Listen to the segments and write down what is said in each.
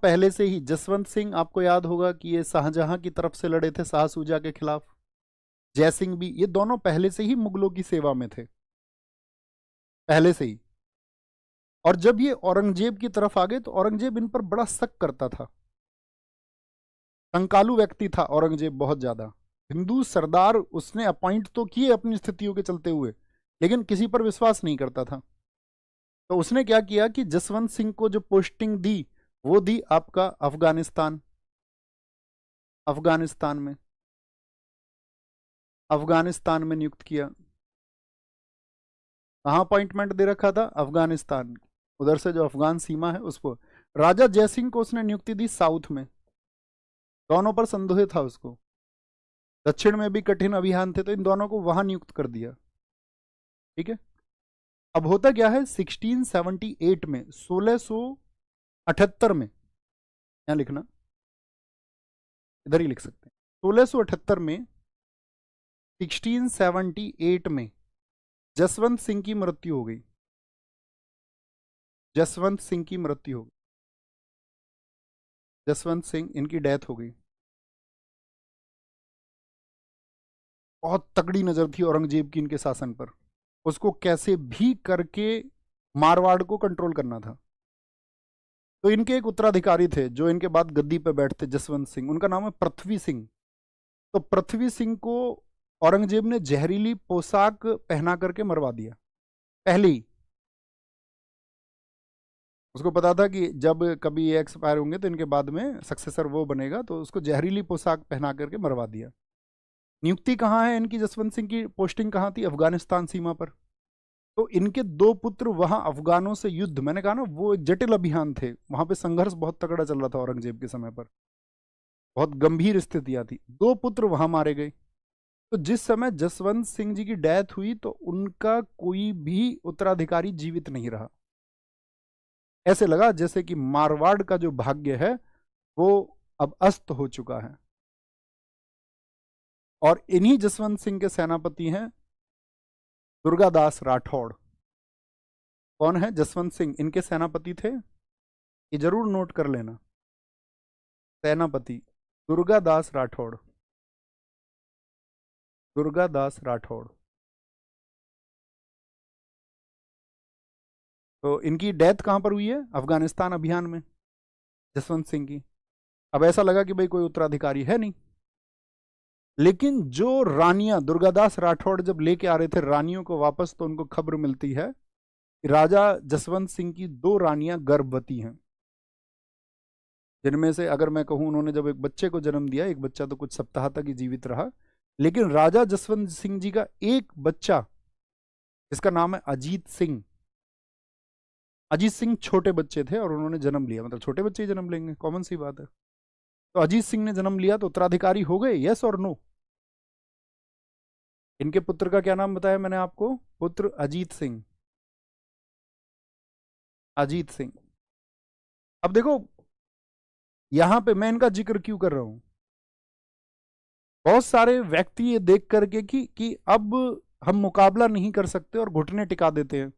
पहले से ही जसवंत सिंह, आपको याद होगा कि ये शाहजहां की तरफ से लड़े थे शाह सूजा के खिलाफ। जयसिंह भी, ये दोनों पहले से ही मुगलों की सेवा में थे, पहले से ही। और जब ये औरंगजेब की तरफ आ गए तो औरंगजेब इन पर बड़ा शक करता था। कंकालू व्यक्ति था औरंगजेब, बहुत ज्यादा। हिंदू सरदार उसने अपॉइंट तो किए अपनी स्थितियों के चलते हुए, लेकिन किसी पर विश्वास नहीं करता था। तो उसने क्या किया कि जसवंत सिंह को जो पोस्टिंग दी, वो दी आपका अफगानिस्तान। अफगानिस्तान में, अफगानिस्तान में नियुक्त किया। कहाँ अपॉइंटमेंट दे रखा था? अफगानिस्तान। उधर से जो अफगान सीमा है उसको। राजा जयसिंह को उसने नियुक्ति दी साउथ में। दोनों पर संदेह था उसको। दक्षिण में भी कठिन अभियान थे, तो इन दोनों को वहां नियुक्त कर दिया। ठीक है। अब होता क्या है, 1678 में, 1678 में, यहां लिखना, इधर ही लिख सकते हैं, 1678 में, 1678 में जसवंत सिंह की मृत्यु हो गई। जसवंत सिंह की मृत्यु हो गई। जसवंत सिंह, इनकी डेथ हो गई। बहुत तगड़ी नजर थी औरंगजेब की इनके शासन पर। उसको कैसे भी करके मारवाड़ को कंट्रोल करना था। तो इनके एक उत्तराधिकारी थे जो इनके बाद गद्दी पर बैठते, जसवंत सिंह, उनका नाम है पृथ्वी सिंह। तो पृथ्वी सिंह को औरंगजेब ने जहरीली पोशाक पहना करके मरवा दिया पहले ही। उसको पता था कि जब कभी ये एक्सपायर होंगे तो इनके बाद में सक्सेसर वो बनेगा, तो उसको जहरीली पोशाक पहना करके मरवा दिया। नियुक्ति कहाँ है इनकी? जसवंत सिंह की पोस्टिंग कहाँ थी? अफगानिस्तान सीमा पर। तो इनके दो पुत्र वहां अफगानों से युद्ध, मैंने कहा ना वो एक जटिल अभियान थे, वहां पे संघर्ष बहुत तगड़ा चल रहा था औरंगजेब के समय पर। बहुत गंभीर स्थितियां थी। दो पुत्र वहां मारे गए। तो जिस समय जसवंत सिंह जी की डेथ हुई तो उनका कोई भी उत्तराधिकारी जीवित नहीं रहा। ऐसे लगा जैसे कि मारवाड़ का जो भाग्य है वो अब अस्त हो चुका है। और इन्हीं जसवंत सिंह के सेनापति हैं दुर्गादास राठौड़। कौन है? जसवंत सिंह इनके सेनापति थे, ये जरूर नोट कर लेना। सेनापति दुर्गादास राठौड़। दुर्गादास राठौड़। तो इनकी डेथ कहां पर हुई है? अफगानिस्तान अभियान में, जसवंत सिंह की। अब ऐसा लगा कि भाई कोई उत्तराधिकारी है नहीं। लेकिन जो रानियां दुर्गादास राठौड़ जब लेके आ रहे थे रानियों को वापस, तो उनको खबर मिलती है कि राजा जसवंत सिंह की दो रानियां गर्भवती हैं। जिनमें से अगर मैं कहूं, उन्होंने जब एक बच्चे को जन्म दिया, एक बच्चा तो कुछ सप्ताह तक ही जीवित रहा, लेकिन राजा जसवंत सिंह जी का एक बच्चा, जिसका नाम है अजीत सिंह। अजीत सिंह छोटे बच्चे थे और उन्होंने जन्म लिया, मतलब छोटे बच्चे ही जन्म लेंगे, कॉमन सी बात है। तो अजीत सिंह ने जन्म लिया तो उत्तराधिकारी हो गए, यस और नो? इनके पुत्र का क्या नाम बताया मैंने आपको? पुत्र अजीत सिंह। अजीत सिंह। अब देखो, यहां पे मैं इनका जिक्र क्यों कर रहा हूं? बहुत सारे व्यक्ति ये देख करके कि अब हम मुकाबला नहीं कर सकते और घुटने टिका देते हैं।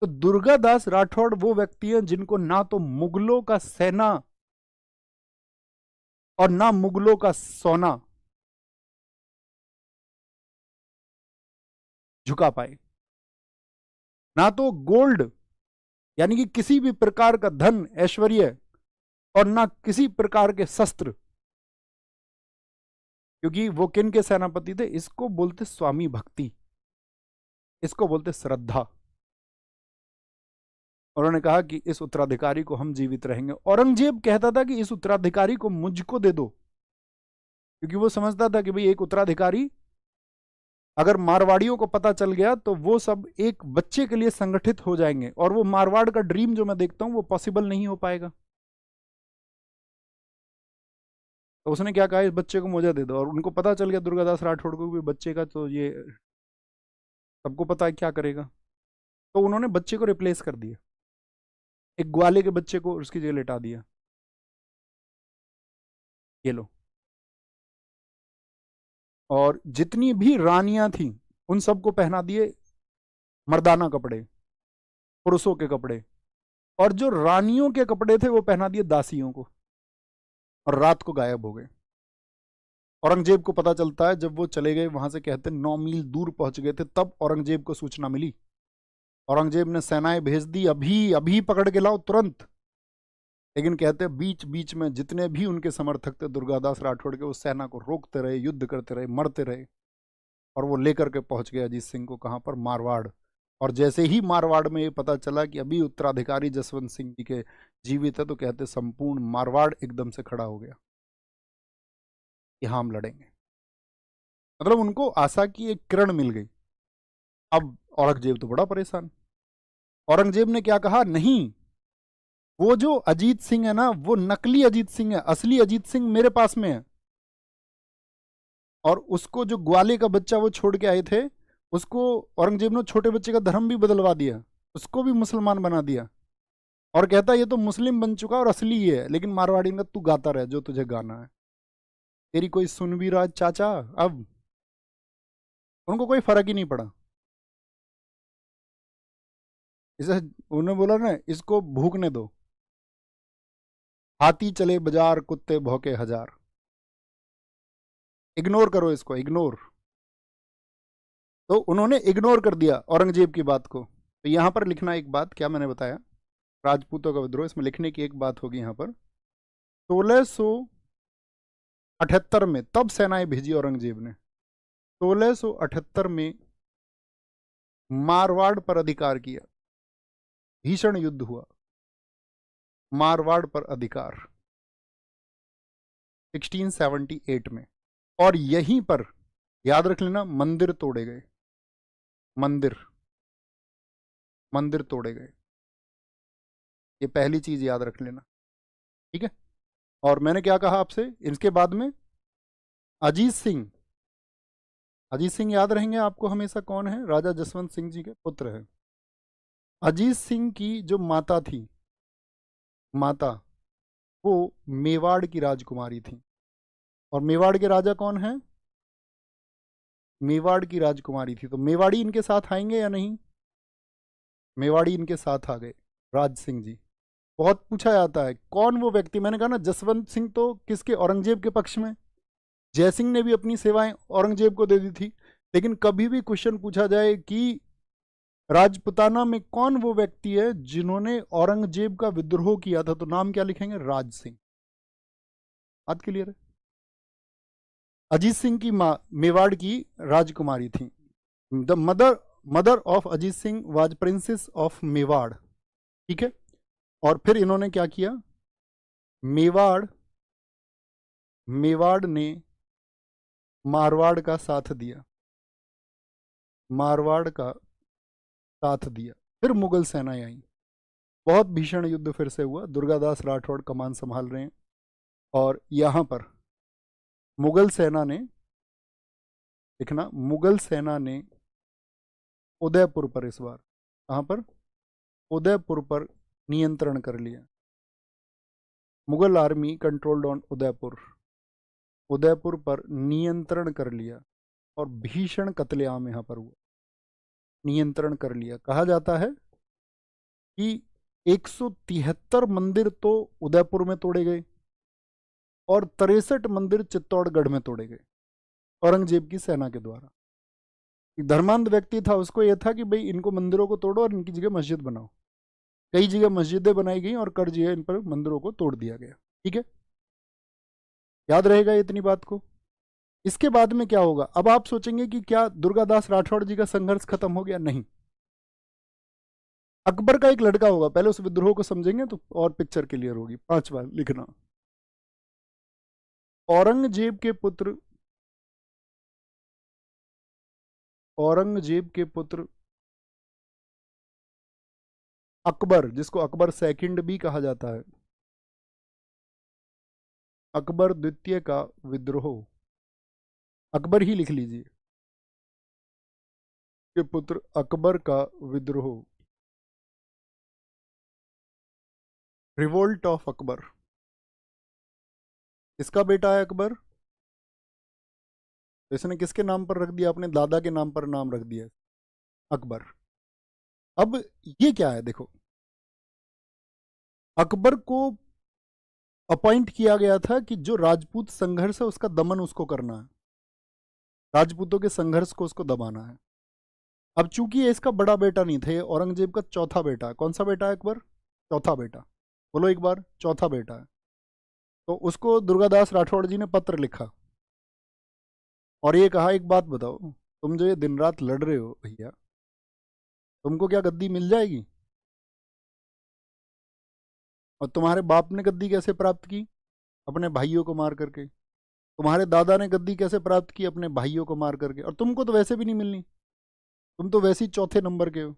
तो दुर्गादास राठौड़ वो व्यक्ति हैं जिनको ना तो मुगलों का सेना और ना मुगलों का सोना झुका पाए। ना तो गोल्ड, यानी कि किसी भी प्रकार का धन ऐश्वर्य, और ना किसी प्रकार के शस्त्र। क्योंकि वो किन के सेनापति थे? इसको बोलते स्वामी भक्ति, इसको बोलते श्रद्धा। उन्होंने कहा कि इस उत्तराधिकारी को हम जीवित रहेंगे। औरंगजेब कहता था कि इस उत्तराधिकारी को मुझको दे दो, क्योंकि वो समझता था कि भाई एक उत्तराधिकारी अगर मारवाड़ियों को पता चल गया तो वो सब एक बच्चे के लिए संगठित हो जाएंगे, और वो मारवाड़ का ड्रीम जो मैं देखता हूं वो पॉसिबल नहीं हो पाएगा। तो उसने क्या कहा, इस बच्चे को मुझे दे दो। और उनको पता चल गया दुर्गादास राठौड़ को कि बच्चे का तो ये सबको पता है क्या करेगा। तो उन्होंने बच्चे को रिप्लेस कर दिया, एक ग्वाले के बच्चे को उसकी जगह लेटा दिया। ये लो। और जितनी भी रानियां थी उन सबको पहना दिए मर्दाना कपड़े, पुरुषों के कपड़े, और जो रानियों के कपड़े थे वो पहना दिए दासियों को, और रात को गायब हो गए। औरंगजेब को पता चलता है जब वो चले गए वहां से, कहते 9 मील दूर पहुंच गए थे, तब औरंगजेब को सूचना मिली। औरंगजेब ने सेनाएं भेज दी, अभी अभी पकड़ के लाओ तुरंत। लेकिन कहते बीच बीच में जितने भी उनके समर्थक थे दुर्गादास राठौड़ के, उस सेना को रोकते रहे, युद्ध करते रहे, मरते रहे, और वो लेकर के पहुंच गए अजीत सिंह को, कहां पर, मारवाड़। और जैसे ही मारवाड़ में ये पता चला कि अभी उत्तराधिकारी जसवंत सिंह जी के जीवित है, तो कहते संपूर्ण मारवाड़ एकदम से खड़ा हो गया कि हाँ हम लड़ेंगे। मतलब उनको आशा की एक किरण मिल गई। अब औरंगजेब तो बड़ा परेशान। औरंगजेब ने क्या कहा, नहीं, वो जो अजीत सिंह है ना, वो नकली अजीत सिंह है, असली अजीत सिंह मेरे पास में है। और उसको जो ग्वाले का बच्चा वो छोड़ के आए थे, उसको औरंगजेब ने छोटे बच्चे का धर्म भी बदलवा दिया, उसको भी मुसलमान बना दिया। और कहता ये तो मुस्लिम बन चुका और असली ये है। लेकिन मारवाड़ी ने, तू गाता रहे जो तुझे गाना है, तेरी कोई सुन भी रहा चाचा। अब उनको कोई फर्क ही नहीं पड़ा। इसे उन्होंने बोला ना, इसको भूखने दो, हाथी चले बाजार कुत्ते भौंके हजार, इग्नोर करो इसको, इग्नोर। तो उन्होंने इग्नोर कर दिया औरंगजेब की बात को। तो यहां पर लिखना एक बात, क्या मैंने बताया, राजपूतों का विद्रोह, इसमें लिखने की एक बात होगी यहां पर। 1678 में तब सेनाएं भेजी औरंगजेब ने। 1678 में मारवाड़ पर अधिकार किया, भीषण युद्ध हुआ, मारवाड़ पर अधिकार 1678 में। और यहीं पर याद रख लेना, मंदिर तोड़े गए, मंदिर मंदिर तोड़े गए, ये पहली चीज याद रख लेना, ठीक है। और मैंने क्या कहा आपसे, इसके बाद में अजीत सिंह, अजीत सिंह याद रहेंगे आपको हमेशा, कौन है, राजा जसवंत सिंह जी के पुत्र है। अजीत सिंह की जो माता थी, माता, वो मेवाड़ की राजकुमारी थी। और मेवाड़ के राजा कौन है, मेवाड़ की राजकुमारी थी। तो मेवाड़ी इनके साथ आएंगे या नहीं, मेवाड़ी इनके साथ आ गए, राज सिंह जी। बहुत पूछा जाता है कौन वो व्यक्ति, मैंने कहा ना जसवंत सिंह तो किसके, औरंगजेब के पक्ष में। जयसिंह ने भी अपनी सेवाएं औरंगजेब को दे दी थी। लेकिन कभी भी क्वेश्चन पूछा जाए कि राजपुताना में कौन वो व्यक्ति है जिन्होंने औरंगजेब का विद्रोह किया था, तो नाम क्या लिखेंगे, राज सिंह। बात क्लियर है। अजीत सिंह की माँ मेवाड़ की राजकुमारी थी। The mother of Ajit Singh was princess of Mewar, ठीक है। और फिर इन्होंने क्या किया, मेवाड़ मेवाड़ ने मारवाड़ का साथ दिया, मारवाड़ का साथ दिया। फिर मुगल सेनाएं आई, बहुत भीषण युद्ध फिर से हुआ, दुर्गादास राठौड़ कमान संभाल रहे हैं। और यहां पर मुगल सेना ने, लिखना, मुगल सेना ने उदयपुर पर, इस बार कहां पर, उदयपुर पर नियंत्रण कर लिया। Mughal army controlled on Udaipur, Udaipur पर नियंत्रण कर लिया। और भीषण कत्लेआम यहां पर हुआ, नियंत्रण कर लिया। कहा जाता है कि 173 मंदिर तो उदयपुर में तोड़े गए, और 63 मंदिर चित्तौड़गढ़ में तोड़े गए औरंगजेब की सेना के द्वारा। एक धर्मांध व्यक्ति था, उसको यह था कि भाई इनको मंदिरों को तोड़ो और इनकी जगह मस्जिद बनाओ। कई जगह मस्जिदें बनाई गई और कर जगह इन पर मंदिरों को तोड़ दिया गया, ठीक है। याद रहेगा इतनी बात को। इसके बाद में क्या होगा, अब आप सोचेंगे कि क्या दुर्गादास राठौड़ जी का संघर्ष खत्म हो गया, नहीं। अकबर का एक लड़का होगा, पहले उस विद्रोह को समझेंगे तो और पिक्चर क्लियर होगी। 5 बार लिखना, औरंगजेब के पुत्र, औरंगजेब के पुत्र अकबर, जिसको अकबर सेकंड भी कहा जाता है, अकबर द्वितीय का विद्रोह, अकबर ही लिख लीजिए, के पुत्र अकबर का विद्रोह, रिवोल्ट ऑफ अकबर। इसका बेटा है अकबर, तो इसने किसके नाम पर रख दिया, अपने दादा के नाम पर नाम रख दिया, अकबर। अब ये क्या है देखो, अकबर को अपॉइंट किया गया था कि जो राजपूत संघर्ष है उसका दमन उसको करना है, राजपूतों के संघर्ष को उसको दबाना है। अब चूंकि ये इसका बड़ा बेटा नहीं था, ये औरंगजेब का चौथा बेटा है। कौन सा बेटा है अकबर? चौथा बेटा। बोलो एक बार, चौथा बेटा है। तो उसको दुर्गादास राठौड़ जी ने पत्र लिखा और ये कहा, एक बात बताओ, तुम जो ये दिन रात लड़ रहे हो भैया, तुमको क्या गद्दी मिल जाएगी? और तुम्हारे बाप ने गद्दी कैसे प्राप्त की? अपने भाइयों को मार करके। तुम्हारे दादा ने गद्दी कैसे प्राप्त की? अपने भाइयों को मार करके। और तुमको तो वैसे भी नहीं मिलनी, तुम तो वैसे ही चौथे नंबर के हो।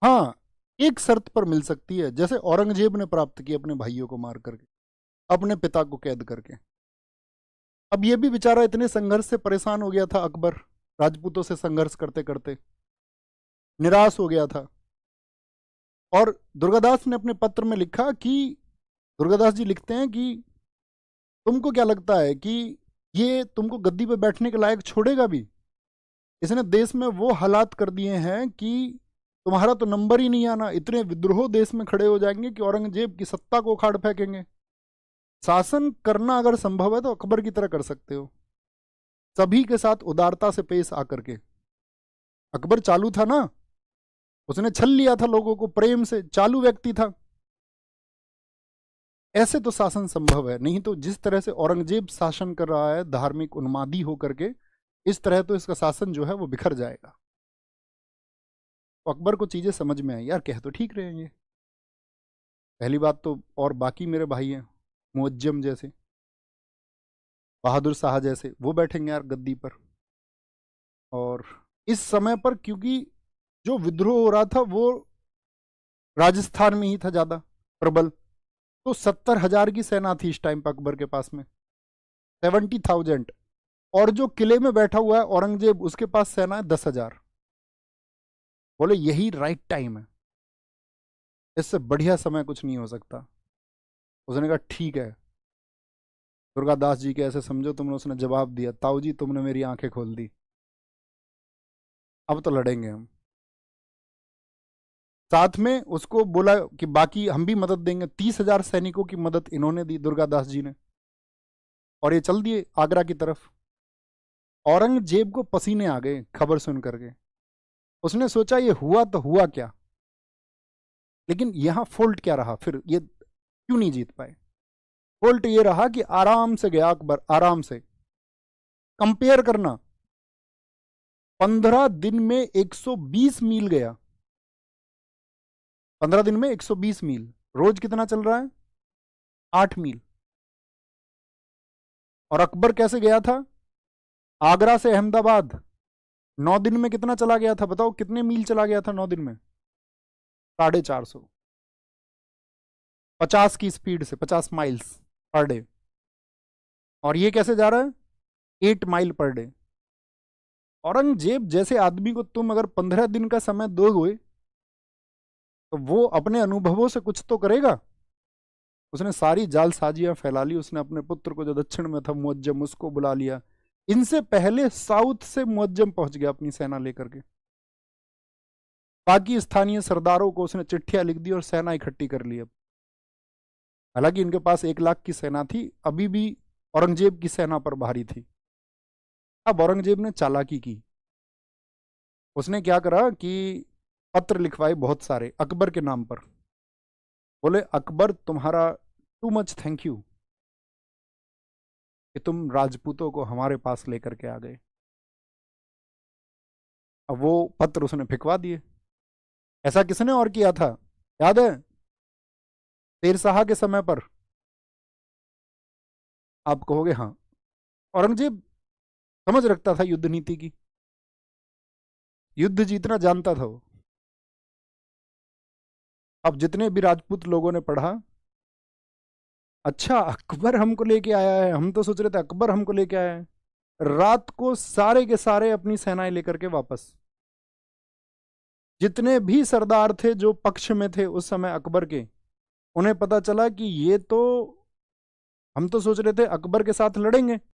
हाँ, एक शर्त पर मिल सकती है, जैसे औरंगजेब ने प्राप्त की अपने भाइयों को मार करके, अपने पिता को कैद करके। अब ये भी बेचारा इतने संघर्ष से परेशान हो गया था अकबर, राजपूतों से संघर्ष करते करते निराश हो गया था। और दुर्गादास ने अपने पत्र में लिखा कि, दुर्गादास जी लिखते हैं कि तुमको क्या लगता है कि ये तुमको गद्दी पे बैठने के लायक छोड़ेगा भी? इसने देश में वो हालात कर दिए हैं कि तुम्हारा तो नंबर ही नहीं आना, इतने विद्रोह देश में खड़े हो जाएंगे कि औरंगजेब की सत्ता को उखाड़ फेंकेंगे। शासन करना अगर संभव है तो अकबर की तरह कर सकते हो, सभी के साथ उदारता से पेश आकर के। अकबर चालू था ना, उसने छल लिया था लोगों को, प्रेम से चालू व्यक्ति था। ऐसे तो शासन संभव है, नहीं तो जिस तरह से औरंगजेब शासन कर रहा है धार्मिक उन्मादी होकर के, इस तरह तो इसका शासन जो है वो बिखर जाएगा। तो अकबर को चीजें समझ में आई, यार कह तो ठीक रहे हैं ये, पहली बात तो। और बाकी मेरे भाई हैं मुअज्जम जैसे, बहादुर शाह जैसे, वो बैठेंगे यार गद्दी पर। और इस समय पर क्योंकि जो विद्रोह हो रहा था वो राजस्थान में ही था ज्यादा प्रबल, तो 70,000 की सेना थी इस टाइम पर अकबर के पास में, 70,000। और जो किले में बैठा हुआ है औरंगजेब, उसके पास सेना है 10,000। बोले यही राइट टाइम है, इससे बढ़िया समय कुछ नहीं हो सकता। उसने कहा ठीक है दुर्गादास जी के ऐसे समझो तुमने। उसने जवाब दिया, ताऊ जी तुमने मेरी आंखें खोल दी, अब तो लड़ेंगे हम। साथ में उसको बोला कि बाकी हम भी मदद देंगे। 30,000 सैनिकों की मदद इन्होंने दी, दुर्गादास जी ने। और ये चल दिए आगरा की तरफ। औरंगजेब को पसीने आ गए खबर सुन करके। उसने सोचा ये हुआ तो हुआ क्या, लेकिन यहां फॉल्ट क्या रहा, फिर ये क्यों नहीं जीत पाए? फॉल्ट ये रहा कि आराम से गया अकबर, आराम से। कंपेयर करना, 15 दिन में 120 मील गया। 15 दिन में 120 मील, रोज कितना चल रहा है? 8 मील। और अकबर कैसे गया था? आगरा से अहमदाबाद 9 दिन में कितना चला गया था? बताओ कितने मील चला गया था 9 दिन में? 450, 50 की स्पीड से, 50 माइल्स पर डे। और ये कैसे जा रहा है? 8 माइल पर डे। औरंगजेब जैसे आदमी को तुम अगर 15 दिन का समय दोगे तो वो अपने अनुभवों से कुछ तो करेगा। उसने सारी जालसाजियां फैला ली। उसने अपने पुत्र को जो दक्षिण में था मुअज्जम, उसको बुला लिया। इनसे पहले साउथ से मुअज्जम पहुंच गया अपनी सेना लेकर के। बाकी स्थानीय सरदारों को उसने चिट्ठियां लिख दी और सेना इकट्ठी कर ली। अब हालांकि इनके पास 1 लाख की सेना थी, अभी भी औरंगजेब की सेना पर भारी थी। अब औरंगजेब ने चालाकी की। उसने क्या करा कि पत्र लिखवाए बहुत सारे अकबर के नाम पर। बोले अकबर तुम्हारा टू मच थैंक यू कि तुम राजपूतों को हमारे पास लेकर के आ गए। अब वो पत्र उसने फिकवा दिए। ऐसा किसने और किया था याद है? शेर शाह के समय पर। आप कहोगे हाँ, औरंगजेब समझ रखता था युद्ध नीति की, युद्ध जीतना जानता था वो। अब जितने भी राजपूत लोगों ने पढ़ा, अच्छा अकबर हमको लेके आया है, हम तो सोच रहे थे अकबर हमको लेके आया है, रात को सारे के सारे अपनी सेनाएं लेकर के वापस। जितने भी सरदार थे जो पक्ष में थे उस समय अकबर के, उन्हें पता चला कि ये तो, हम तो सोच रहे थे अकबर के साथ लड़ेंगे,